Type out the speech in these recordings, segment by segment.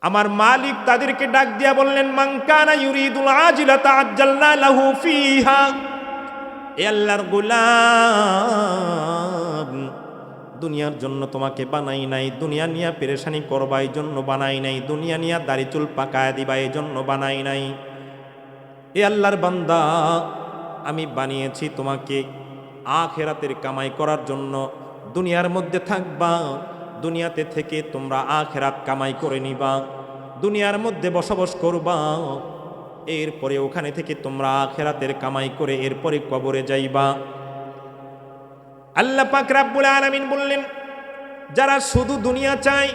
আমার মালিক তাদেরকে ডাক দিয়া বললেন, মান কানা ইউরিদুল আজিলাতা আজ্জালনা লাহু ফিহা। এ আল্লাহর গোলাম, দুনিয়ার জন্য তোমাকে বানাই নাই, দুনিয়া নিয়া পেরেশানি করবা এই জন্য বানাই নাই, দুনিয়া নিয়া দাড়ি চুল পাকায় দিবা এই জন্য বানাই নাই। এ আল্লাহর বান্দা, আমি বানিয়েছি তোমাকে আখিরাতের কামাই করার জন্য। দুনিয়ার মধ্যে থাকবা, দুনিয়াতে থেকে তোমরা আখিরাত কামাই করে নিবা, দুনিয়ার মধ্যে বসবাস করবা, এরপরে ওখানে থেকে তোমরা আখিরাতের কামাই করে এরপরে কবরে যাইবা। আল্লাহ পাক রব্বুল আলামিন বললেন, যারা শুধু দুনিয়া চায়,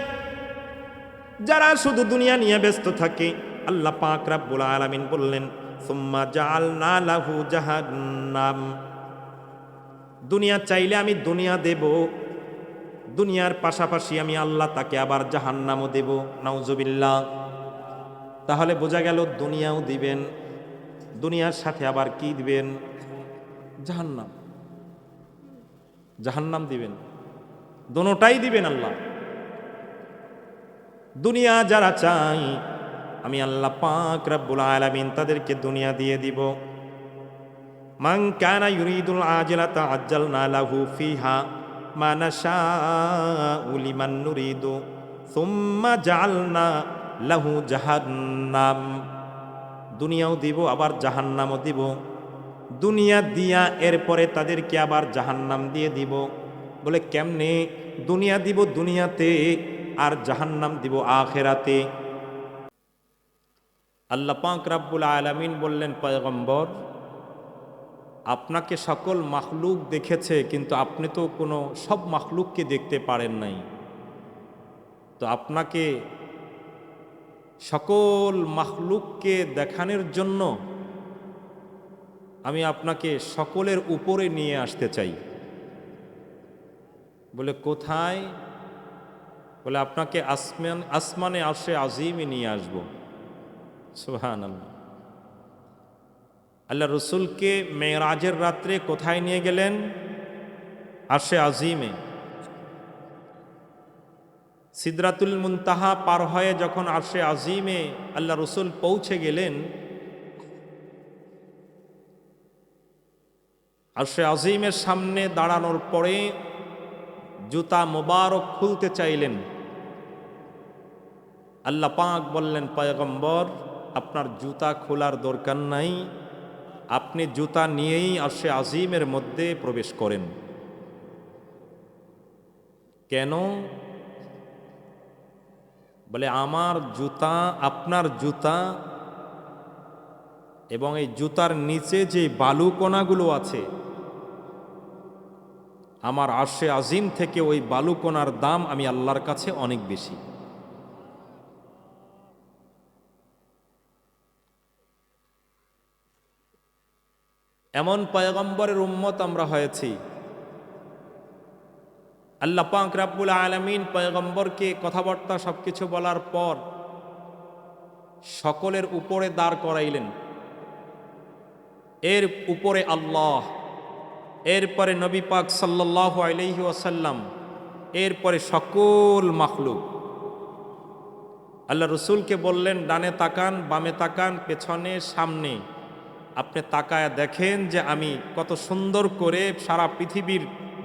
যারা শুধু দুনিয়া নিয়ে ব্যস্ত থাকে, আল্লাহ পাক রব্বুল আলামিন বললেন, সুম্মা জাআলনা লাহু জাহান্নাম। দুনিয়া চাইলে আমি দুনিয়া দেব, দুনিয়ার পাশাপাশি আমি আল্লাহ তাকে আবার জাহান্নামও দেব। নাউজুবিল্লাহ। তাহলে বোঝা গেল দুনিয়াও দিবেন, দুনিয়ার সাথে আবার কি দিবেন? জাহান্নাম। জাহান্নাম দিবেন, দোনোটাই দিবেন আল্লাহ। দুনিয়া যারা চাই, আমি আল্লাহ পাক রব্বুল আলামিন তাদেরকে দুনিয়া দিয়ে দিব। মান কানা ইউরিদুল আজিলাতা আজ্জালনা লাহু ফিহা মা নাশাউ লিমান নুরিদু সুম্মা জাআলনা লাহু জাহান্নাম। দুনিয়াও দিব আবার জাহান্নামও দিব। দুনিয়া দিয়া এরপরে তাদেরকে আবার জাহান্নাম দিয়ে দিব। বলে কেমনে? দুনিয়া দিব দুনিয়াতে, আর জাহান্নাম দিব আখিরাতে। আল্লাহ পাক রব্বুল আলামিন বললেন, পয়গম্বর, আপনাকে সকল মাখলুক দেখেছে, কিন্তু আপনি তো কোনো সব মাখলুককে দেখতে পারেন নাই। তো আপনাকে সকল মাখলুককে দেখানোর জন্য আমি আপনাকে সকলের উপরে নিয়ে আসতে চাই। বলে কোথায়? বলে আপনাকে আসমানে আরশে আজিমে নিয়ে আসব। সুবহানাল্লাহ। আল্লাহ রসুলকে মেরাজের রাত্রে কোথায় নিয়ে গেলেন? আরশে আজিমে। সিদরাতুল মুনতাহা পার হয়ে যখন আরশে আজিমে আল্লাহ রসুল পৌঁছে গেলেন, আরশে আজিমের সামনে দাঁড়ানোর পরে জুতা মোবারক খুলতে চাইলেন। আল্লাহ পাক বললেন, পয়গম্বর, আপনার জুতা খোলার দরকার নাই, আপনি জুতা নিয়েই আরশে আজিমের মধ্যে প্রবেশ করেন। কেন? বলে আমার জুতা, আপনার জুতা এবং এই জুতার নিচে যে বালুকণাগুলো আছে, আমার আরশে আজিম থেকে ওই বালুকণার দাম আমি আল্লাহর কাছে অনেক বেশি। এমন পয়গম্বরের উম্মত আমরা হয়েছি। আল্লাহ পাক রব্বুল আলামিন পয়গম্বরকে কথাবার্তা সবকিছু বলার পর সকলের উপরে দাঁড় করাইলেন। এর উপরে আল্লাহ, এরপরে নবী পাক সাল্লাল্লাহু আলাইহি ওয়াসাল্লাম, এরপরে সকল মাখলুক। আল্লাহ রসুলকে বললেন, ডানে তাকান, বামে তাকান, পেছনে, সামনে। আপনি তাকায় দেখেন যে আমি কত সুন্দর করে সারা পৃথিবীর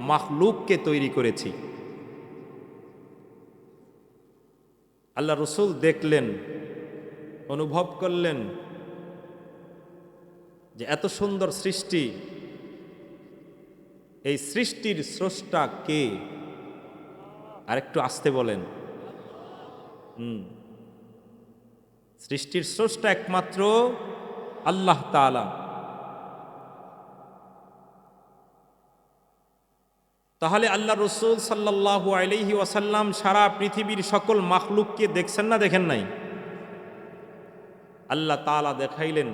মাখলুককে তৈরি করেছি। আল্লাহ রসুল দেখলেন, অনুভব করলেন যে এত সুন্দর সৃষ্টি, এই সৃষ্টির স্রষ্টা কে? আর একটু আস্তে বলেন। সৃষ্টির স্রষ্টা একমাত্র আল্লাহ তাআলা। তাহলে আল্লাহ রসুল সাল্লাল্লাহু আলাইহি ওয়াসাল্লাম সারা পৃথিবীর সকল মাখলুককে দেখছেন না দেখেন নাই? আল্লাহ তাআলা দেখাইলেন,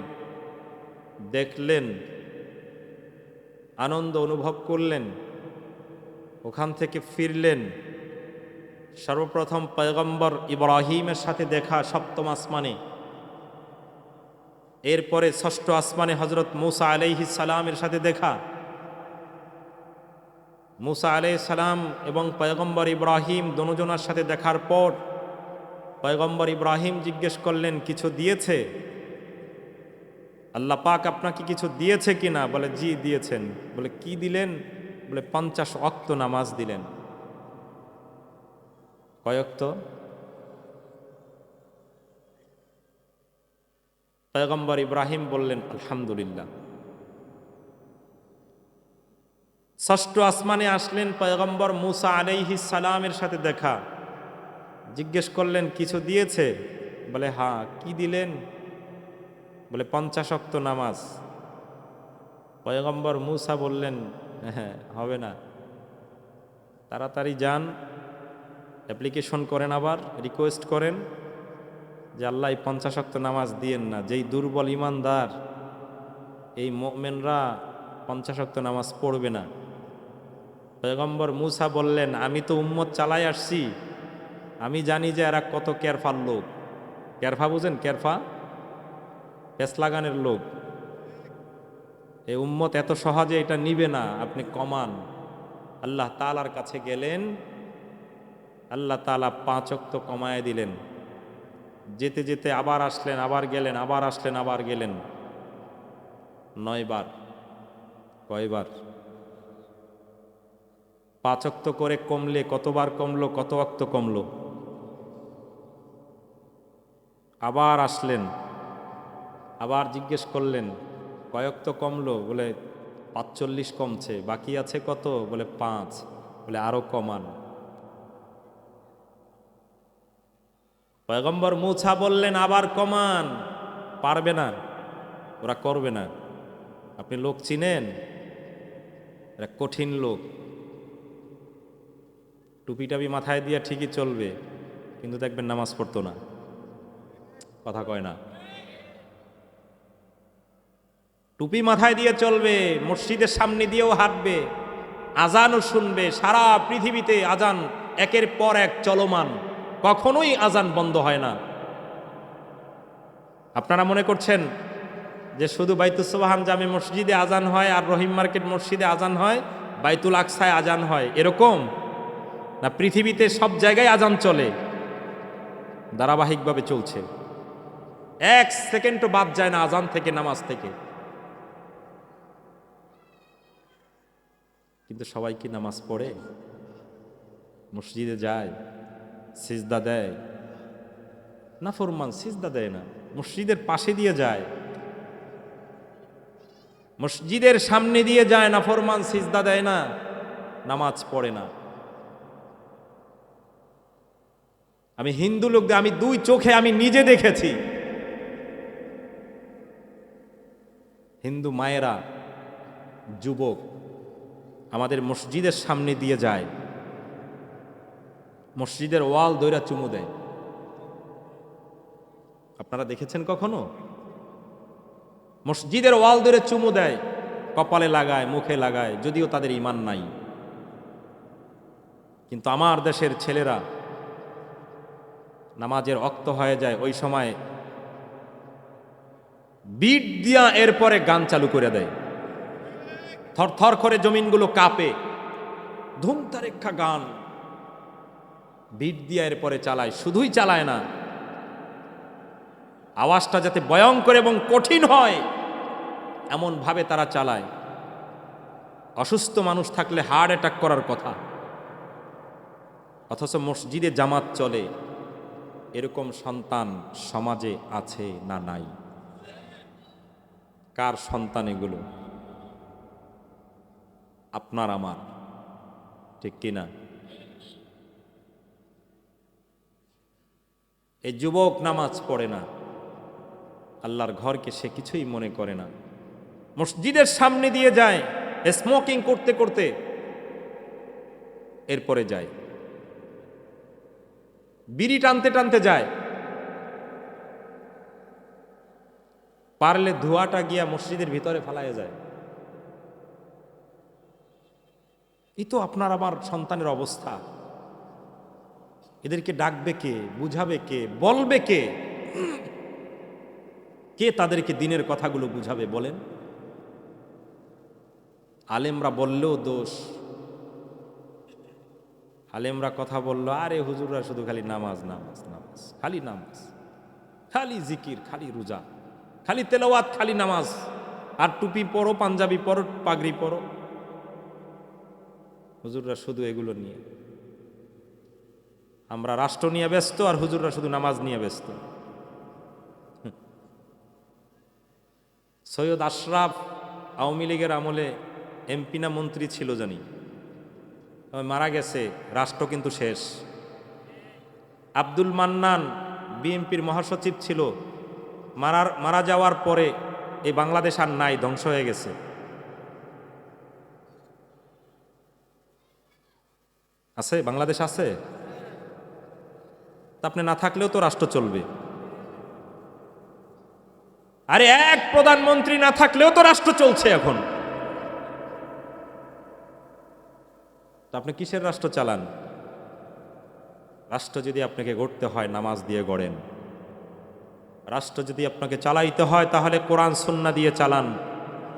দেখলেন, আনন্দ অনুভব করলেন, ওখান থেকে ফিরলেন। সর্বপ্রথম পয়গম্বর ইব্রাহিমের সাথে দেখা সপ্তম আসমানে, এরপরে ষষ্ঠ আসমানে হযরত মূসা আলাইহিস সালামের সাথে দেখা। মূসা আলাইহিস সালাম এবং পয়গম্বর ইব্রাহিম দুজনের সাথে দেখার পর পয়গম্বর ইব্রাহিম জিজ্ঞেস করলেন, কিছু দিয়েছে? আল্লাহ পাক আপনাকে কিছু দিয়েছে কিনা? বলে জি দিয়েছেন। বলে কি দিলেন? বলে 50 ওয়াক্ত নামাজ দিলেন। কয় ওয়াক্ত? পয়গম্বর ইব্রাহিম বললেন আলহামদুলিল্লাহ। ষষ্ঠ আসমানে আসলেন, পয়গম্বর মুসা আলাইহিস সালামের সাথে দেখা। জিজ্ঞেস করলেন কিছু দিয়েছে? বলে হ্যাঁ। কি দিলেন? বলে 50 ওয়াক্ত নামাজ। পয়গম্বর মুসা বললেন হ্যাঁ হবে না, তাড়াতাড়ি যান, অ্যাপ্লিকেশন করেন, আবার রিকোয়েস্ট করেন যে আল্লাহ 50 ওয়াক্ত নামাজ দিয়েন না। যেই দুর্বল ইমানদার, এই মুমিনরা 50 ওয়াক্ত নামাজ পড়বে না। পয়গম্বর মুসা বললেন আমি তো উম্মত চালাই আসছি, আমি জানি যে এরা কত কেরফার লোক। কেরফা বুঝেন? কেরফা পেস লাগানের লোক। এই উম্মত এত সহজে এটা নিবে না, আপনি কমান। আল্লাহ তাআলার কাছে গেলেন, আল্লাহ তাআলা 5 ওয়াক্ত কমায় দিলেন। যেতে যেতে আবার আসলেন, আবার গেলেন, আবার আসলেন, আবার গেলেন। 9 বার। কয়বার? 5 ওয়াক্ত করে কমলে কতবার কমলো? কত ওয়াক্ত কমলো? আবার আসলেন, আবার জিজ্ঞেস করলেন কয় ওয়াক্ত কমলো? বলে 45 কমছে, বাকি আছে কত? বলে 5। বলে আরো কমান। পয়গম্বর মুসা বললেন আবার কমান। পারবে না, ওরা করবে না। আপনি লোক চিনেন? এরা কঠিন লোক। টুপি টাপি মাথায় দিয়ে ঠিকই চলবে, কিন্তু দেখবেন নামাজ পড়তো না। কথা কয় না। টুপি মাথায় দিয়ে চলবে, মসজিদের সামনে দিয়েও হাঁটবে, আজানও শুনবে। সারা পৃথিবীতে আজান একের পর এক চলমান, কখনোই আজান বন্ধ হয় না। আপনারা মনে করছেন যে শুধু বাইতুল সুবহান জামে মসজিদে আজান হয় আর রহিম মার্কেট মসজিদে আজান হয়, বাইতুল আকসায় আজান হয়, এরকম না। পৃথিবীতে সব জায়গায় আজান চলে, ধারাবাহিকভাবে চলছে। 1 সেকেন্ডও বাদ যায় না আজান থেকে, নামাজ থেকে। কিন্তু সবাই কি নামাজ পড়ে? মসজিদে যায়, সিজদা দেয়? নাফরমান সিজদা দেয় না, মসজিদের পাশে দিয়ে যায়, মসজিদের সামনে দিয়ে যায়। নাফরমান সিজদা দেয় না, নামাজ পড়ে না। আমি হিন্দু লোকদের, আমি 2 চোখে আমি নিজে দেখেছি, হিন্দু মায়েরা, যুবক আমাদের মসজিদের সামনে দিয়ে যায়, মসজিদের ওয়াল দইরা চুমু দেয়। আপনারা দেখেছেন কখনো? মসজিদের ওয়াল ধরে চুমু দেয়, কপালে লাগায়, মুখে লাগায়, যদিও তাদের ঈমান নাই। কিন্তু আমার দেশের ছেলেরা নামাজের ওয়াক্ত হয়ে যায়, ওই সময় বিট দিয়া এরপরে গান চালু করে দেয়। থরথর করে জমিনগুলো কাঁপে, ধুমতারেক্ষা গান বিট দিয়া এরপরে চালায়। শুধুই চালায় না, আওয়াজটা যাতে ভয়ঙ্কর এবং কঠিন হয় এমন ভাবে তারা চালায়। অসুস্থ মানুষ থাকলে হার্ট অ্যাটাক করার কথা, অথচ মসজিদে জামাত চলে। এরকম সন্তান সমাজে আছে না নাই? কার সন্তান এগুলো? আপনার আমার, ঠিক কিনা? এই যুবক নামাজ পড়ে না, আল্লাহর ঘরকে সে কিছুই মনে করে না। মসজিদের সামনে দিয়ে যায় স্মোকিং করতে করতে, এরপরে যায় বিড়ি টানতে টানতে যায়। পারলে ধোঁয়াটা গিয়া মসজিদের ভিতরে ফালায় যায়। এই তো আপনার আমার সন্তানের অবস্থা। এদেরকে ডাকবে কে? বুঝাবে কে? বলবে কে? কে তাদেরকে দিনের কথাগুলো বুঝাবে বলেন? আলেমরা বললেও দোষ, আলেমরা কথা বললো, আরে হুজুররা শুধু খালি নামাজ নামাজ নামাজ, খালি নামাজ, খালি জিকির, খালি রোজা, খালি তেলাওয়াত, খালি নামাজ, আর টুপি পরো, পাঞ্জাবি পরো, পাগড়ি পরো। হুজুররা শুধু এগুলো নিয়ে। আমরা রাষ্ট্র নিয়ে ব্যস্ত, আর হুজুররা শুধু নামাজ নিয়ে ব্যস্ত। সৈয়দ আশরাফ আওয়ামী লীগের আমলে এমপি না মন্ত্রী ছিল জানি, মারা গেছে, রাষ্ট্র কিন্তু শেষ। আব্দুল মান্নান বিএনপির মহাসচিব ছিল, মারা যাওয়ার পরে এই বাংলাদেশ আর নাই, ধ্বংস হয়ে গেছে। আছে বাংলাদেশ আছে? তা আপনি না থাকলেও তো রাষ্ট্র চলবে। আরে এক প্রধানমন্ত্রী না থাকলেও তো রাষ্ট্র চলছে এখন। তা আপনি কিসের রাষ্ট্র চালান? রাষ্ট্র যদি আপনাকে গড়তে হয় নামাজ দিয়ে গড়েন। রাষ্ট্র যদি আপনাকে চালাইতে হয় তাহলে কোরআন সুন্নাহ দিয়ে চালান।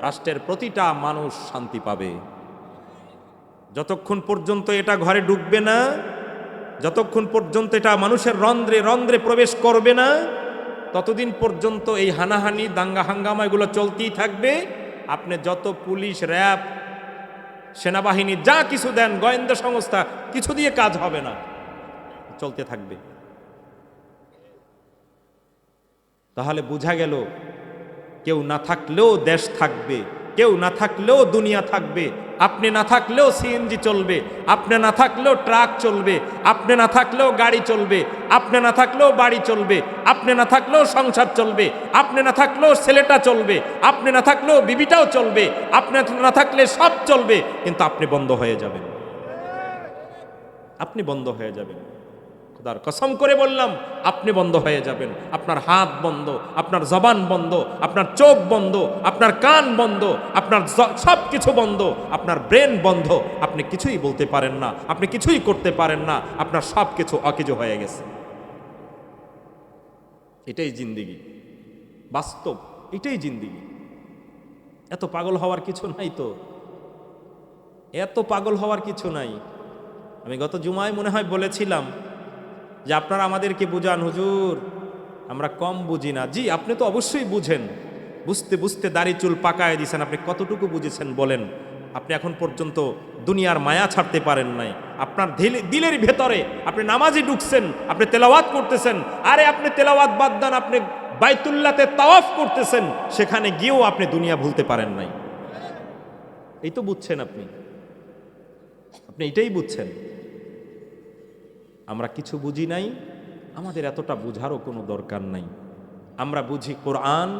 রাষ্ট্রের প্রতিটা মানুষ শান্তি পাবে। যতক্ষণ পর্যন্ত এটা ঘরে ঢুকবে না, যতক্ষণ পর্যন্ত এটা মানুষের রন্ধ্রে রন্ধ্রে প্রবেশ করবে না, ততদিন পর্যন্ত এই হানাহানি, দাঙ্গা হাঙ্গামা এগুলো চলতেই থাকবে। আপনি যত পুলিশ, র্যাব, সেনাবাহিনী যা কিছু দেন, গোয়েন্দা সংস্থা, কিছু দিয়ে কাজ হবে না, চলতে থাকবে। তাহলে বোঝা গেল, কেউ না থাকলেও দেশ থাকবে, কেউ না থাকলেও দুনিয়া থাকবে। আপনি না থাকলেও সিএনজি চলবে, আপনি না থাকলেও ট্রাক চলবে, আপনি না থাকলেও গাড়ি চলবে, আপনি না থাকলেও বাড়ি চলবে, আপনি না থাকলেও সংসার চলবে, আপনি না থাকলেও ছেলেটা চলবে, আপনি না থাকলেও বিবিটাও চলবে, আপনি না থাকলে সব চলবে। কিন্তু আপনি বন্ধ হয়ে যাবেন, আপনি বন্ধ হয়ে যাবেন। খোদার কসম করে বললাম, আপনি বন্ধ হয়ে যাবেন। আপনার হাত বন্ধ, আপনার জবান বন্ধ, আপনার চোখ বন্ধ, আপনার কান বন্ধ, আপনার সব কিছু বন্ধ, আপনার ব্রেন বন্ধ। আপনি কিছুই বলতে পারেন না, আপনি কিছুই করতে পারেন না, আপনার সব কিছু অকেজো হয়ে গেছে। এটাই জিন্দিগি, বাস্তব, এটাই জিন্দিগি। এত পাগল হওয়ার কিছু নাই তো, এত পাগল হওয়ার কিছু নাই। আমি গত জুমায় মনে হয় বলেছিলাম যে আপনারা আমাদেরকে বুঝান, হুজুর আমরা কম বুঝি না। জি, আপনি তো অবশ্যই বুঝেন, বুঝতে বুঝতে দাড়ি চুল পাকায় দিয়েছেন। আপনি কতটুকু বুঝেছেন বলেন? আপনি এখন পর্যন্ত দুনিয়ার মায়া ছাড়তে পারেন নাই। আপনার দিলের ভেতরে আপনি নামাজে ঢুকছেন, আপনি তেলাওয়াত করতেছেন। আরে আপনি তেলাওয়াত বাদ দেন, আপনি বাইতুল্লাহতে তাওয়াফ করতেছেন, সেখানে গিয়েও আপনি দুনিয়া ভুলতে পারেন নাই। এই তো বুঝছেন আপনি, আপনি এটাই বুঝছেন। আমরা কিছু বুঝি নাই, আমাদের এতটা বুঝারও কোনো দরকার নাই। আমরা বুঝি কোরআন,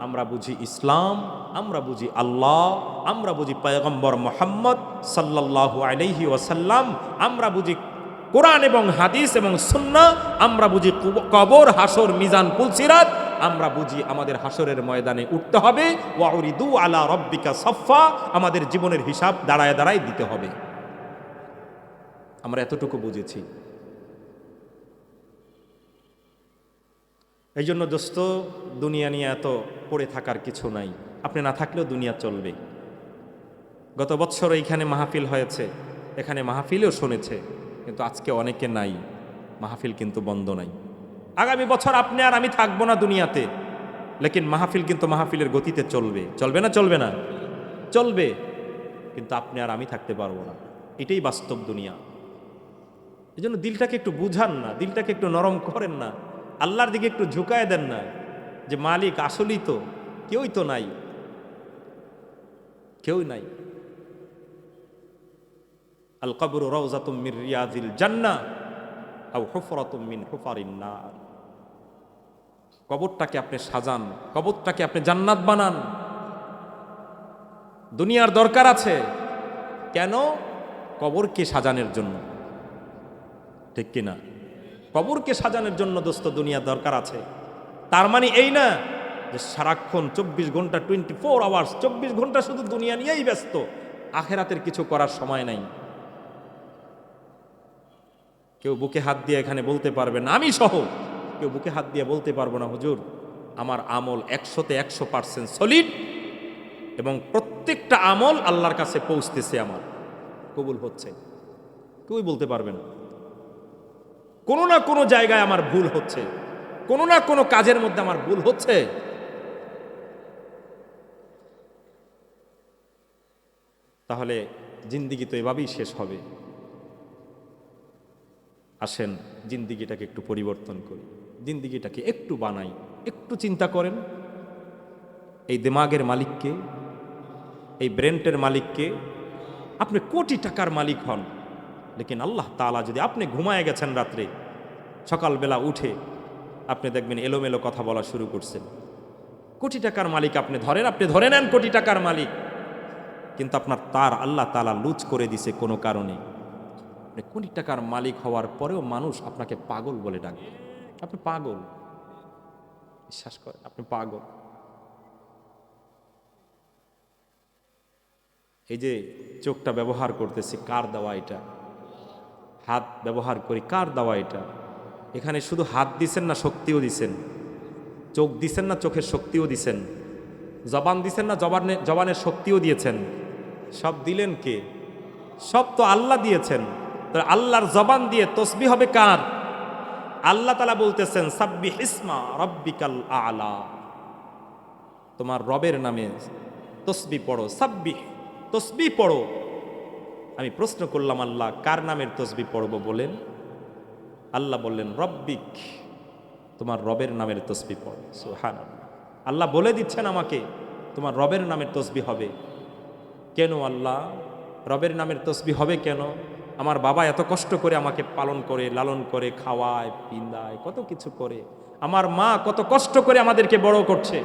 আমরা বুঝি ইসলাম, আমরা বুঝি আল্লাহ, আমরা বুঝি পয়গম্বর মুহাম্মদ সাল্লাল্লাহু আলাইহি ওয়াসাল্লাম, আমরা বুঝি কোরআন এবং হাদিস এবং সুন্নাহ, আমরা বুঝি কবর, হাসর, মিজান, পুলসিরাত, আমরা বুঝি আমাদের হাসরের ময়দানে উঠতে হবে। ওয়া উরিদু আলা রাব্বিকা সাফফা, আমাদের জীবনের হিসাব দাঁড়ায় দাঁড়ায় দিতে হবে। আমরা এতটুকু বুঝেছি। এই জন্য দোস্ত, দুনিয়া নিয়ে এত পড়ে থাকার কিছু নাই। আপনি না থাকলেও দুনিয়া চলবে। গত বছর এইখানে মাহফিল হয়েছে, এখানে মাহফিলেও শুনেছে, কিন্তু আজকে অনেকে নাই, মাহফিল কিন্তু বন্ধ নাই। আগামী বছর আপনি আর আমি থাকবো না দুনিয়াতে, লেকিন মাহফিল কিন্তু মাহফিলের গতিতে চলবে। চলবে না? চলবে না? চলবে, কিন্তু আপনি আর আমি থাকতে পারবো না। এটাই বাস্তব দুনিয়া। এই জন্য দিলটাকে একটু বুঝান না, দিলটাকে একটু নরম করেন না, আল্লাহর দিকে একটু ঝুঁকায় দেন না, যে মালিক আসলেই তো কেউই তো নাই, কেউই নাই। আল কবরু রাউযাতুম মির রিয়াজিল জান্নাহ আও হুফরাতুম মিন হুফারিন নার। কবরটাকে আপনি সাজান, কবরটাকে আপনি জান্নাত বানান। দুনিয়ার দরকার আছে কেন? কবরকে সাজানোর জন্য, ঠিক কিনা? কবরকে সাজানোর জন্য দোস্ত দুনিয়ার দরকার আছে। তার মানে এই না যে সারাক্ষণ 24 ঘন্টা 24 আওয়ার্স 24 ঘন্টা শুধু দুনিয়া নিয়েই ব্যস্ত, আখেরাতের কিছু করার সময় নাই। কেউ বুকে হাত দিয়ে এখানে বলতে পারবে না, আমি সহ কেউ বুকে হাত দিয়ে বলতে পারবো না, হুজুর আমার আমল 100তে 100% সলিড এবং প্রত্যেকটা আমল আল্লাহর কাছে পৌঁছতেছে, আমার কবুল হচ্ছে। কেউই বলতে পারবে না। কোনো না কোনো জায়গায় আমার ভুল হচ্ছে, কোনো না কোনো কাজের মধ্যে আমার ভুল হচ্ছে। তাহলে জিন্দিগি তো এভাবেই শেষ হবে। আসেন জিন্দিগিটাকে একটু পরিবর্তন করি, জিন্দিগিটাকে একটু বানাই। একটু চিন্তা করেন, এই দিমাগের মালিককে, এই ব্রেনটের মালিককে। আপনি কোটি টাকার মালিক হন, লেকিন আল্লাহ তাআলা যদি, আপনি ঘুমায় গেছেন রাত্রে, সকালবেলা উঠে আপনি দেখবেন এলোমেলো কথা বলা শুরু করছেন। কোটি টাকার মালিক আপনি ধরে নেন কোটি টাকার মালিক, কিন্তু আপনার তার আল্লাহ তাআলা লুজ করে দিছে কোনো কারণে। আপনি কোটি টাকার মালিক হওয়ার পরেও মানুষ আপনাকে পাগল বলে ডাকবে। আপনি পাগল, বিশ্বাস করেন, আপনি পাগল। এই যে চোখটা ব্যবহার করতেছি, কার দেওয়া এটা? হাত ব্যবহার করি, কার দেওয়া এটা? এখানে শুধু হাত দিছেন না শক্তিও দিছেন? চোখ দিছেন না চোখের শক্তিও দিছেন? জবান দিছেন না জবানের শক্তিও দিয়েছেন? সব দিলেন কে? সব তো আল্লাহ দিয়েছেন। তো আল্লাহর জবান দিয়ে তসবিহ হবে কার? আল্লাহ তাআলা বলতেছেন সাব্বিহ ইসমা রাব্বিকাল আ'লা, তোমার রবের নামে তসবিহ পড়ো, সাব্বিহ, তসবিহ পড়ো। আমি প্রশ্ন করলাম, আল্লাহ কার নামের তসবিহ পড়ব বলেন? আল্লাহ বললেন রব্বিক, তোমার রবের নামের তসবিহ পড়ো। সুবহানাল্লাহ, আল্লাহ বলে দিচ্ছেন আমাকে তোমার রবের নামের তসবিহ হবে। কেন আল্লাহ রবের নামের তসবিহ হবে কেন? আমার বাবা এত কষ্ট করে আমাকে পালন করে, লালন করে, খাওয়ায়, পিন্দায়, কত কিছু করে। আমার মা কত কষ্ট করে আমাদেরকে বড় করছে।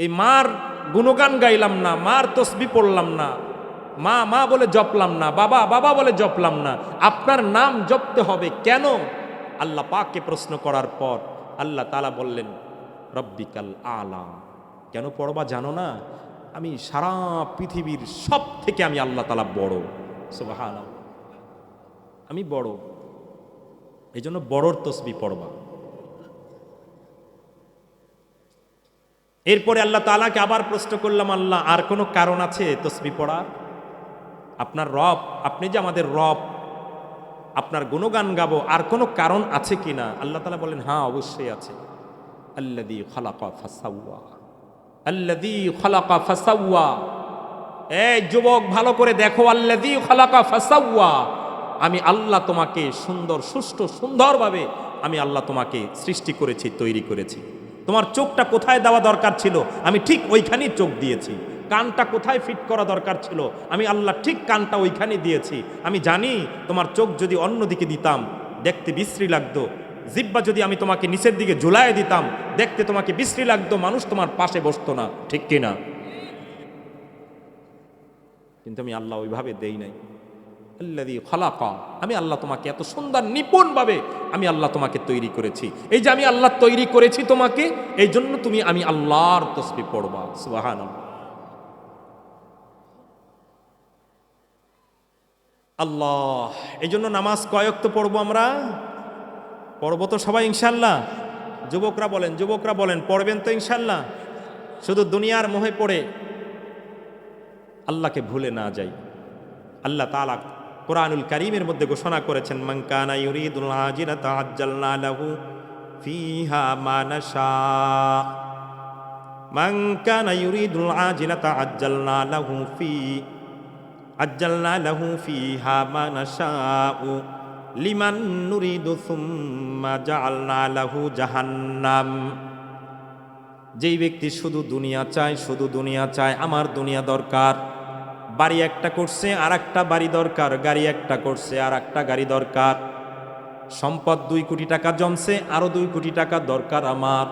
এই মার গুণগান গাইলাম না, মার তসবিহ পড়লাম না, মা মা বলে জপলাম না, বাবা বাবা বলে জপলাম না, আপনার নাম জপতে হবে কেন? আল্লাহ পাককে প্রশ্ন করার পর আল্লাহ তাআলা বললেন রব্বিকাল আলা। কেন পড়বা জানো না? আমি সারা পৃথিবীর সব থেকে আমি আল্লাহ তাআলা বড়। সুবহানাল্লাহ, আমি বড়, এই জন্য বড়র তসবিহ পড়বা। এরপরে আল্লাহ তাআলাকে আবার প্রশ্ন করলাম, আল্লাহ আর কোনো কারণ আছে তসবিহ পড়ার? আপনার রব, আপনি যে আমাদের রব, আপনার গুণগান গাবো, আর কোনো কারণ আছে কিনা? আল্লাহ তাআলা বলেন হ্যাঁ অবশ্যই আছে। আল্লাযী খালাকা ফাসাওয়া, আল্লাযী খালাকা ফাসাওয়া। এই যুবক ভালো করে দেখো, আল্লাযী খালাকা ফাসাওয়া, আমি আল্লাহ তোমাকে সুন্দর, সুষ্ঠু, সুন্দরভাবে আমি আল্লাহ তোমাকে সৃষ্টি করেছি, তৈরি করেছি। তোমার চোখটা কোথায় দেওয়া দরকার ছিল, আমি ঠিক ওইখানেই চোখ দিয়েছি। কানটা কোথায় ফিট করা দরকার ছিল, আমি আল্লাহ ঠিক কানটা ওইখানে দিয়েছি। আমি জানি তোমার চোখ যদি অন্যদিকে দিতাম দেখতে বিশ্রী লাগতো, জিহ্বা যদি আমি তোমাকে নিচের দিকে ঝুলায় দিতাম দেখতে তোমাকে বিশ্রী লাগতো, মানুষ তোমার পাশে বসতো না, ঠিক কিনা? কিন্তু আমি আল্লাহ ওইভাবে দেই নাই। আল্লাযী খালাকা, আমি আল্লাহ তোমাকে এত সুন্দর নিপুণভাবে আমি আল্লাহ তোমাকে তৈরি করেছি। এই যে আমি আল্লাহ তৈরি করেছি তোমাকে, এই জন্য তুমি আমি আল্লাহর তাসবিহ পড়বা। সুবহানাল্লাহ। আল্লাহ, এই জন্য নামাজ কয় ওয়াক্ত পড়বো আমরা? পড়বো তো সবাই ইনশাআল্লাহ? যুবকরা বলেন পড়বেন তো ইনশাআল্লাহ? শুধু দুনিয়ার মোহে পড়ে আল্লাহকে ভুলে না যাই। আল্লাহ তাআলা কোরআনুল কারীমের মধ্যে ঘোষণা করেছেন মান কানা ইউরিদুল আজিলাতা আজ্জালনা লাহু ফিহা মা নাশা, মান কানা ইউরিদুল আজিলাতা আজ্জালনা লাহু ফিহা মা নাশাউ লিমান নুরিদু সুম্মা জাআলনা লাহু জাহান্নাম। যেই ব্যক্তি শুধু দুনিয়া চায়, আমার দুনিয়া দরকার, বাড়ি একটা করছে আর একটা বাড়ি দরকার, গাড়ি একটা করছে আর একটা গাড়ি দরকার, সম্পদ 2 কোটি টাকা জমছে, আরো 2 কোটি টাকা দরকার আমার।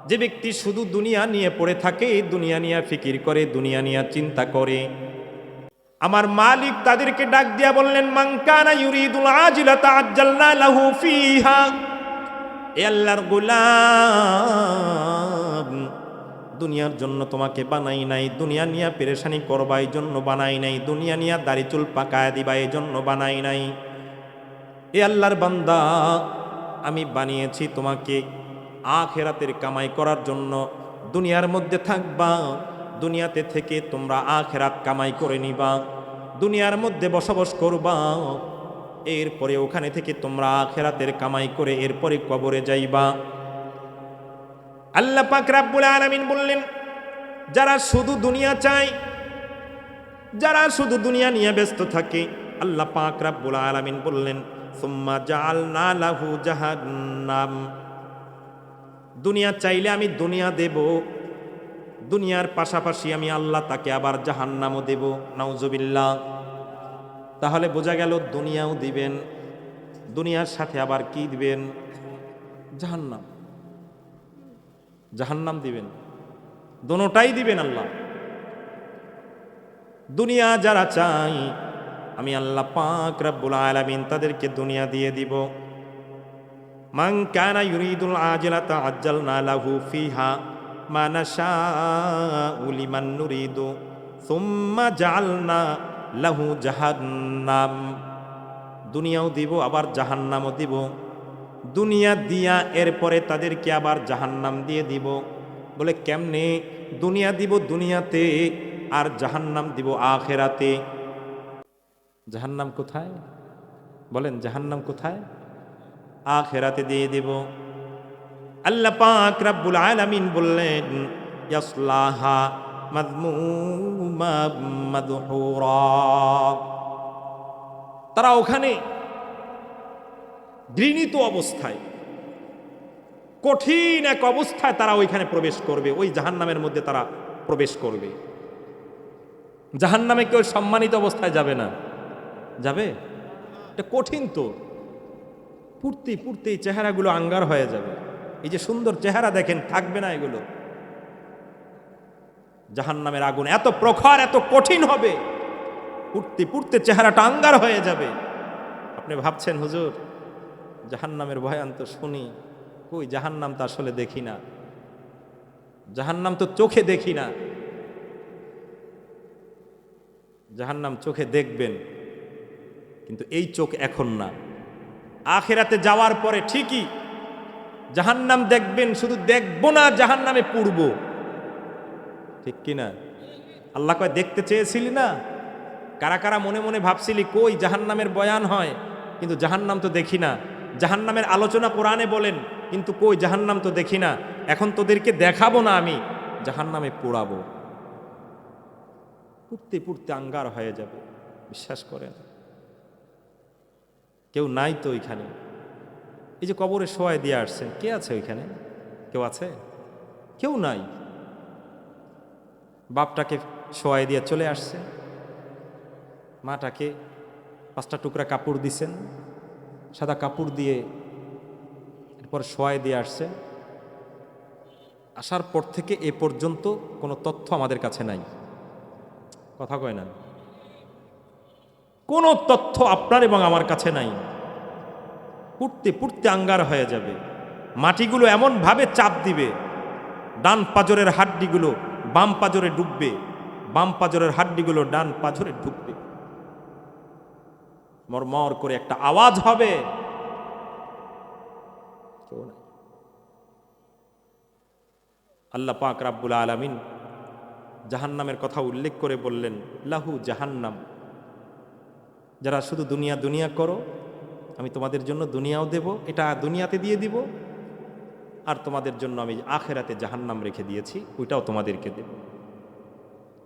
যে ব্যক্তি শুধু দুনিয়া নিয়ে পড়ে থাকে, দুনিয়া নিয়ে ফিকির করে, দুনিয়া নিয়ে চিন্তা করে, আমার মালিক তাদেরকে ডাক দিয়া বললেন মান কানা ইউরিদুল আজিলাতা আজ্জালনা লাহু ফিহা। এ আল্লাহর গোলাম, দুনিয়ার জন্য তোমাকে বানাই নাই, দুনিয়া নিয়ে পেরেশানি করবা এই জন্য বানাই নাই, দুনিয়া নিয়ে দাড়ি চুল পাকায় দিবা এই জন্য বানাই নাই। এ আল্লাহর বান্দা, আমি বানিয়েছি তোমাকে আখিরাতের কামাই করার জন্য। দুনিয়ার মধ্যে থাকবা, দুনিয়াতে থেকে তোমরা আখিরাত কামাই করে নিবা। দুনিয়ার মধ্যে বসবাস করবা, এরপরে ওখানে থেকে তোমরা আখিরাতের কামাই করে এরপরে কবরে যাইবা। আল্লাহ পাক রব্বুল আলামিন বললেন, যারা শুধু দুনিয়া চায়, যারা শুধু দুনিয়া নিয়ে ব্যস্ত থাকে, আল্লাহ পাক রব্বুল আলামিন বললেন, সুম্মা জাআলনা লাহু জাহান্নাম, দুনিয়া চাইলে আমি দুনিয়া দেব, দুনিয়ার পাশাপাশি আমি আল্লাহ তাকে আবার জাহান্নামও দেব। নাউজুবিল্লাহ। তাহলে বোঝা গেল দুনিয়াও দিবেন, দুনিয়ার সাথে আবার কি দিবেন? জাহান্নাম। জাহান্নাম দিবেন, দোনোটাই দিবেন আল্লাহ। দুনিয়া যারা চাই, আমি আল্লাহ পাক রব্বুল আলামিন তাদেরকে দুনিয়া দিয়ে দিব। মান কানা ইউরিদুল আজিলাতা আজ্জালনা লাহু ফিহা মা নাশাউ লিমান নুরিদু সুম্মা জাআলনা লাহু জাহান্নাম, দুনিয়াও দিব আবার জাহান্নামও দিব। দুনিয়া দিয়া এরপরে তাদেরকে আবার জাহান্নাম দিয়ে দিব। বলে কেমনে? দুনিয়া দিব দুনিয়াতে, আর জাহান্নাম দিব আখিরাতে। জাহান্নাম কোথায়? বলেন জাহান্নাম কোথায়? আখিরাতে দিয়ে দিব। আল্লাহ পাক রব্বুল আলামিন বললেন, ইয়াসলাহা মাযমুমা মাদহুরা, তারা ওখানে ঘৃণিত অবস্থায়, কঠিন এক অবস্থায় তারা ওইখানে প্রবেশ করবে, ওই জাহান্নামের মধ্যে তারা প্রবেশ করবে। জাহান্নামে কেউ সম্মানিত অবস্থায় যাবে না, যাবে? এটা কঠিন তো। পূর্তি পূর্তি চেহারাগুলো আঙ্গার হয়ে যাবে। এই যে সুন্দর চেহারা দেখেন, থাকবে না এগুলো। জাহান্নামের আগুন এত প্রখর, এত কঠিন হবে, পূর্তি পূর্তি চেহারাটা আঙ্গার হয়ে যাবে। আপনি ভাবছেন হুজুর জাহান্নামের ভয়ান তো শুনি, কই জাহান্নাম তো আসলে দেখি না, জাহান্নাম তো চোখে দেখি না। জাহান্নাম চোখে দেখবেন, কিন্তু এই চোখ এখন না। আখিরাতে যাওয়ার পরে ঠিকই জাহান্নাম দেখবেন, শুধু দেখবো না, জাহান্নামে পুড়ব। ঠিক কিনা? আল্লাহ কয় দেখতে চেয়েছিলি না? কারা কারা মনে মনে ভাবছিলি কই জাহান্নামের বয়ান হয়, কিন্তু জাহান্নাম তো দেখি না। জাহান্নামের আলোচনা কোরআনে বলেন, কিন্তু কই জাহান্নাম তো দেখি না। এখন তোদেরকে দেখাবো না, আমি জাহান্নামে পোড়াবো। পুড়তে পুড়তে আঙ্গার হয়ে যাবে। বিশ্বাস করেন, কেউ নাই তো ওইখানে। এই যে কবরে শোয়াই দিয়ে আসছেন, কে আছে ওইখানে? কেউ আছে? কেউ নাই। বাপটাকে শোয়াই দিয়ে চলে আসছে, মাটাকে 5টা টুকরা কাপড় দিছেন, সাদা কাপড় দিয়ে এরপর শোয়াই দিয়ে আসছে। আসার পর থেকে এ পর্যন্ত কোনো তথ্য আমাদের কাছে নাই। কথা কয় না, কোনো তথ্য আপনার এবং আমার কাছে নাই। পুড়তে পুড়তে আঙ্গার হয়ে যাবে। মাটিগুলো এমন ভাবে চাপ দিবে, ডান পাজরের হাড্ডিগুলো বাম পাজরে ডুববে, বাম পাজরের হাড্ডিগুলো ডান পাজরে ঢুকবে। মরমর করে একটা আওয়াজ হবে। আল্লাহ পাক রব্বুল আলামিন জাহান্নামের কথা উল্লেখ করে বললেন, লাহু জাহান্নাম, যারা শুধু দুনিয়া দুনিয়া করো, আমি তোমাদের জন্য দুনিয়াও দেব, এটা দুনিয়াতে দিয়ে দিব, আর তোমাদের জন্য আমি আখিরাতে জাহান্নাম রেখে দিয়েছি, ওইটাও তোমাদেরকে দেব।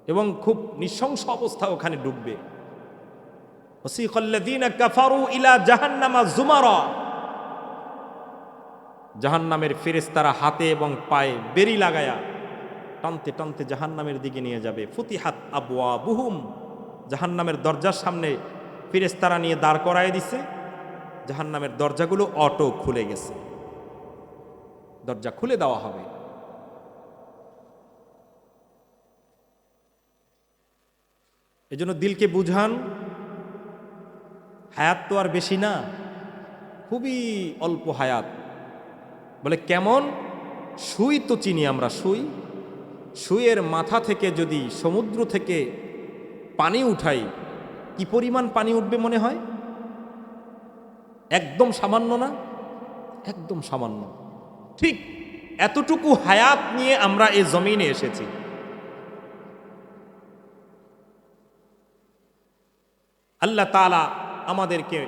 এবং খুব নৃশংস অবস্থা ওখানে ডুববে। ওয়াসিকাল্লাযীনা কাফারু ইলা জাহান্নামা যুমারা, জাহান্নামের ফেরেশতারা হাতে এবং পায়ে বেড়ি লাগায়া টানতে টানতে জাহান্নামের দিকে নিয়ে যাবে। ফুতিহাত আবওয়াবুহুম, জাহান্নামের দরজার সামনে ফেরেশতারা নিয়ে দাঁড় করায় দিছে। জাহান্নামের দরজাগুলো অটো খুলে গেছে, দরজা খুলে দেওয়া হবে। এজন্য দিলকে বুঝান, হায়াত তো আর বেশি না, খুবই অল্প হায়াত। বলে কেমন? সুই তো চিনি আমরা, সুই, সুইয়ের মাথা থেকে যদি সমুদ্র থেকে পানি উঠাই, কি পরিমাণ পানি উঠবে মনে হয়? একদম সামান্য না? একদম সামান্য। ঠিক এতটুকু হায়াত নিয়ে আমরা এই জমিনে এসেছি। আল্লাহ তাআলা আমাদেরকে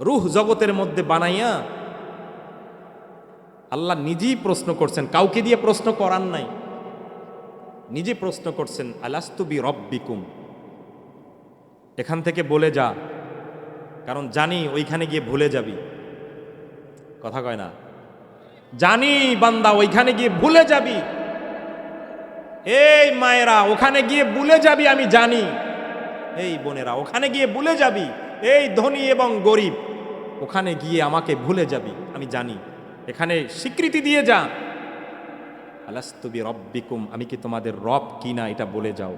রূহ জগতের মধ্যে বানাইয়া আল্লাহ নিজেই প্রশ্ন করছেন, কাউকে দিয়ে প্রশ্ন করান নাই, নিজে প্রশ্ন করছেন, আলাস্তু বি রব্বিকুম, এখান থেকে বলে যা, কারণ জানি ওইখানে গিয়ে ভুলে যাবি। কথা কয় না? জানি বান্দা ওইখানে গিয়ে ভুলে যাবি। এই মায়েরা ওখানে গিয়ে ভুলে যাবি, আমি জানি। এই বোনেরা ওখানে গিয়ে ভুলে যাবি। এই ধনী এবং গরিব ওখানে গিয়ে আমাকে ভুলে যাবি, আমি জানি। এখানে স্বীকৃতি দিয়ে যা, আলাস্তু বি রব্বিকুম, আমি কি তোমাদের রব কি না এটা বলে যাও।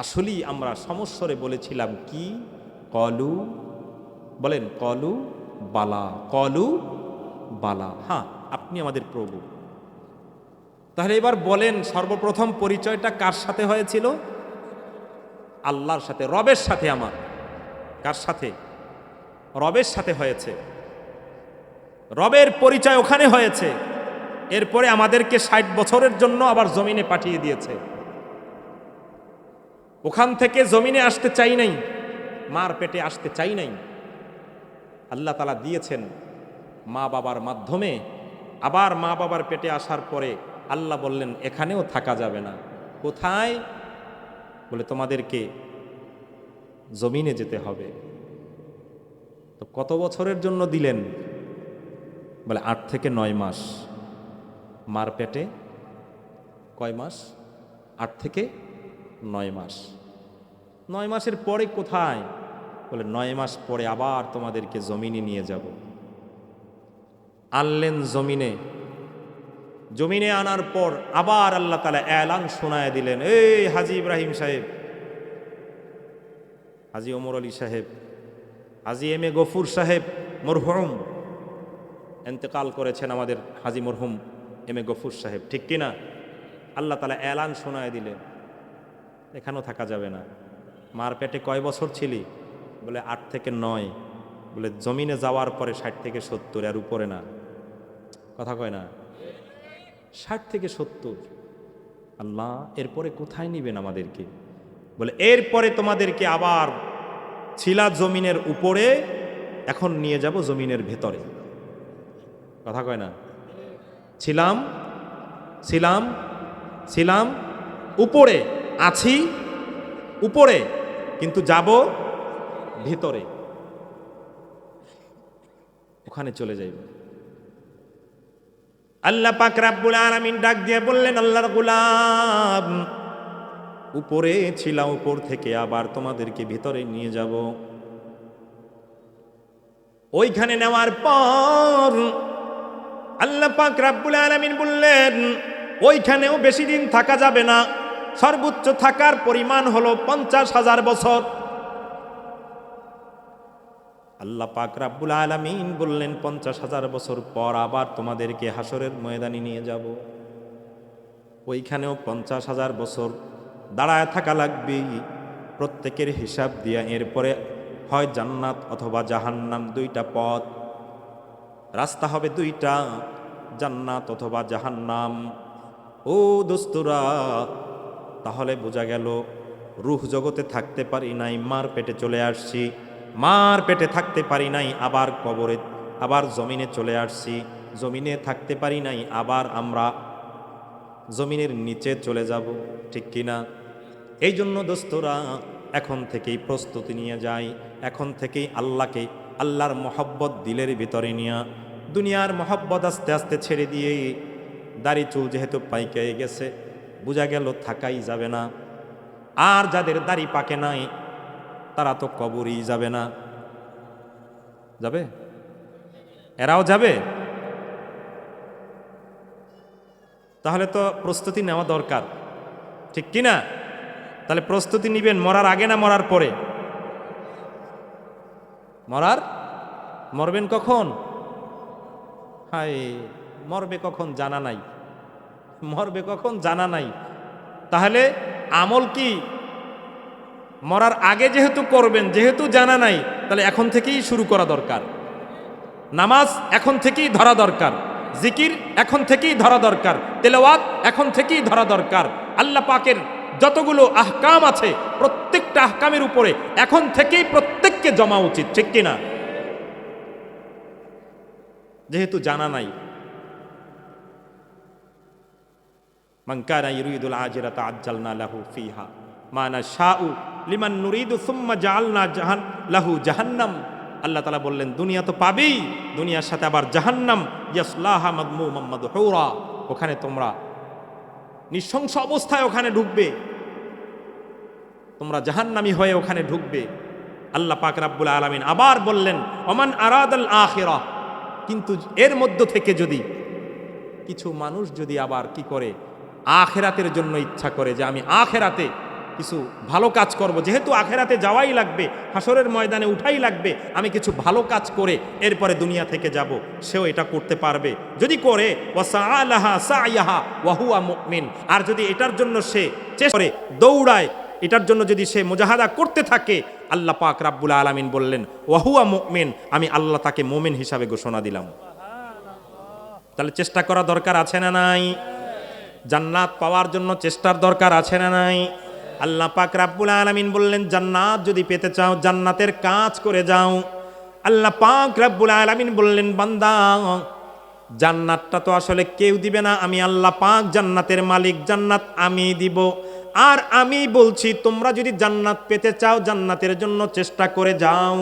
আসলেই আমরা সমস্বরে বলেছিলাম কি? কলু, বলেন কলু বালা, কলু বালা, হ্যাঁ আপনি আমাদের প্রভু। তাহলে এবার বলেন, সর্বপ্রথম পরিচয়টা কার সাথে হয়েছিল? আল্লাহর সাথে, রবের সাথে। আমার কার সাথে? রবের সাথে হয়েছে। রবের পরিচয় ওখানে হয়েছে। এরপরে আমাদেরকে 60 বছরের জন্য আবার জমিনে পাঠিয়ে দিয়েছে। ওখান থেকে জমিনে আসতে চাই নাই, মার পেটে আসতে চাই নাই, আল্লাহ তাআলা দিয়েছেন মা বাবার মাধ্যমে। আবার মা বাবার পেটে আসার পরে আল্লাহ বললেন এখানেও থাকা যাবে না। কোথায়? বলে তোমাদেরকে জমিনে যেতে হবে। তো কত বছরের জন্য দিলেন? বলে 8 থেকে 9 মাস। মার পেটে কয় মাস? 8 থেকে 9 মাস। 9 মাসের পরে কোথায়? বলে 9 মাস পরে আবার তোমাদেরকে জমিনে নিয়ে যাব। আনলেন জমিনে। জমিনে আনার পর আবার আল্লাহ তাআলা এলান শোনায় দিলেন, এই হাজী ইব্রাহিম সাহেব, হাজী ওমর আলী সাহেব, হাজী এম এ গফুর সাহেব মরহুম, ইন্তেকাল করেছেন আমাদের হাজী মরহুম এম এ গফুর সাহেব, ঠিক কিনা? আল্লাহ তাআলা এলান শোনায় দিলেন এখানেও থাকা যাবে না। মার পেটে কয় বছর ছিলি? বলে 8 থেকে 9। বলে জমিনে যাওয়ার পরে 60 থেকে 70, আর উপরে না। কথা কয় না? 60 থেকে 70। আল্লাহ এরপরে কোথায় নিবেন আমাদেরকে? বলে এরপরে তোমাদেরকে আবার ছিলা জমিনের উপরে, এখন নিয়ে যাব জমিনের ভেতরে। কথা কয় না? ছিলাম ছিলাম ছিলাম উপরে, আছি উপরে, কিন্তু যাব ভিতরে, ওখানে চলে যাইব। আল্লাহ পাক রব্বুল আলামিন ডাক দিয়ে বললেন, আল্লাহর গোলাম উপরে ছিলাম, উপর থেকে আবার তোমাদেরকে ভিতরে নিয়ে যাব। ওইখানে নেওয়ার পর আল্লাহ পাক রব্বুল আলামিন বললেন ওইখানেও বেশি দিন থাকা যাবে না, সর্বোচ্চ থাকার পরিমাণ হলো 50,000 বছর। আল্লাহ পাক রব্বুল আলামিন বললেন 50,000 বছর পর আবার তোমাদেরকে হাসরের ময়দানে নিয়ে যাব। ওইখানেও 50,000 বছর দাঁড়ায় থাকা লাগবে, প্রত্যেকের হিসাব দিয়া। এরপরে হয় জান্নাত অথবা জাহান্নাম, 2টা পথ, রাস্তা হবে 2টা, জান্নাত অথবা জাহান্নাম। ও দোস্তরা, তাহলে বোঝা গেল রূহ জগতে থাকতে পারি নাই, মার পেটে চলে আসছি, মার পেটে থাকতে পারি নাই, আবার কবরে, আবার জমিনে চলে আসছি, জমিনে থাকতে পারি নাই, আবার আমরা জমিনের নিচে চলে যাব, ঠিক কিনা? এই জন্য দোস্তরা এখন থেকেই প্রস্তুতি নিয়ে যাই, এখন থেকেই আল্লাহকে, আল্লাহর মহব্বত দিলের ভিতরে নিয়ে, দুনিয়ার মহব্বত আস্তে আস্তে ছেড়ে দিয়ে, দাড়ি চুল যেহেতু পাইকে গেছে, বোঝা গেল থাকাই যাবে না। আর যাদের দাড়ি পাকে নাই তারা তো কবরই যাবে না। যাবে? এরাও যাবে? তাহলে তো প্রস্তুতি নেওয়া দরকার, ঠিক কিনা? তাহলে প্রস্তুতি নিবেন মরার আগে না মরার পরে? মরবেন কখন? হায়, মরবে কখন জানা নাই, মরবে কখন জানা নাই। তাহলে আমল কি মরার আগে যেহেতু করবেন, যেহেতু জানা নাই, তাহলে এখন থেকেই শুরু করা দরকার। নামাজ এখন থেকেই ধরা দরকার, জিকির এখন থেকেই ধরা দরকার, তেলাওয়াত এখন থেকেই ধরা দরকার, আল্লাহ পাকের যতগুলো আহকাম আছে প্রত্যেকটা আহকামের উপরে এখন থেকেই প্রত্যেককে জমা উচিত, ঠিক কিনা? যেহেতু জানা নাই। মান কানা ইউরিদুল আখিরাতা আজ্জালনা লাহু ফিহা মা নাশাউ লিমান নুরিদু সুম্মা জাআলনা লাহু জাহান্নাম। আল্লাহ তাআলা বললেন দুনিয়া তো পাবেই, দুনিয়ার সাথে আবার জাহান্নাম, ইয়াসলাহা মাদমুমান মাদহুরা, ওখানে তোমরা নিঃশংস অবস্থায় ওখানে ঢুকবে, তোমরা জাহান্নামী হয়ে ওখানে ঢুকবে। আল্লাহ পাক রাব্বুল আলামিন আবার বললেন ওমান আরাদাল আখিরাহ, কিন্তু এর মধ্য থেকে যদি কিছু মানুষ যদি আবার কি করে আখেরাতের জন্য ইচ্ছা করে যে আমি আখেরাতে কিছু ভালো কাজ করব, যেহেতু আখেরাতে যাওয়াই লাগবে, হাসরের ময়দানে উঠাই লাগবে, আমি কিছু ভালো কাজ করে এরপরে দুনিয়া থেকে যাব, সেও এটা করতে পারবে যদি করে। ওয়াসাআলাহা সাইয়াহা ওয়া হুয়া মুমিন, আর যদি এটার জন্য সে চেষ্টা করে দৌড়ায়, এটার জন্য যদি সে মুজাহাদা করতে থাকে, আল্লাহ পাক রাব্বুল আলামিন বললেন ওয়া হুয়া মুমিন, আমি আল্লাহ তাকে মুমিন হিসাবে ঘোষণা দিলাম। তাহলে চেষ্টা করা দরকার আছে না নাই? জান্নাত পাওয়ার জন্য চেষ্টার দরকার আছে না নাই? আল্লাহ পাক রাব্বুল আলামিন বললেন জান্নাত যদি পেতে চাও জান্নাতের কাজ করে যাও। আল্লাহ পাক রাব্বুল আলামিন বললেন বান্দা জান্নাতটা তো আসলে কেউ দিবে না, আমি আল্লাহ পাক জান্নাতের মালিক, জান্নাত আমি দিব। আর আমি বলছি তোমরা যদি জান্নাত পেতে চাও জান্নাতের জন্য চেষ্টা করে যাও।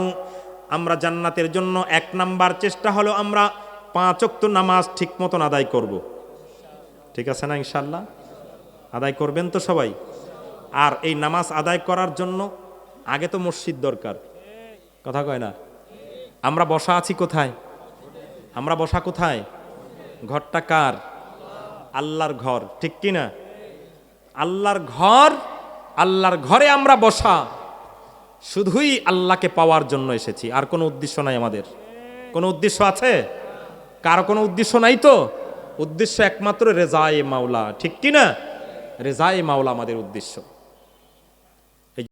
আমরা জান্নাতের জন্য 1 নাম্বার চেষ্টা হলো আমরা 5 ওয়াক্ত নামাজ ঠিক মতন আদায় করব। ঠিক আছে না? ইনশাআল্লাহ আদায় করবেন তো সবাই? আর এই নামাজ আদায় করার জন্য আগে তো মসজিদ দরকার, কথা কয় না? আমরা বসা আছি কোথায়? আমরা বসা কোথায়? ঘরটা কার? আল্লাহর ঘর, ঠিক কি না? আল্লাহর ঘর, আল্লাহর ঘরে আমরা বসা, শুধুই আল্লাহকে পাওয়ার জন্য এসেছি, আর কোনো উদ্দেশ্য নাই আমাদের। কোনো উদ্দেশ্য আছে? কারো কোনো উদ্দেশ্য নাই তো? উদ্দেশ্য একমাত্র রেজায়ে মাওলা, ঠিক কি না? রেজায়ে মাওলা আমাদের উদ্দেশ্য।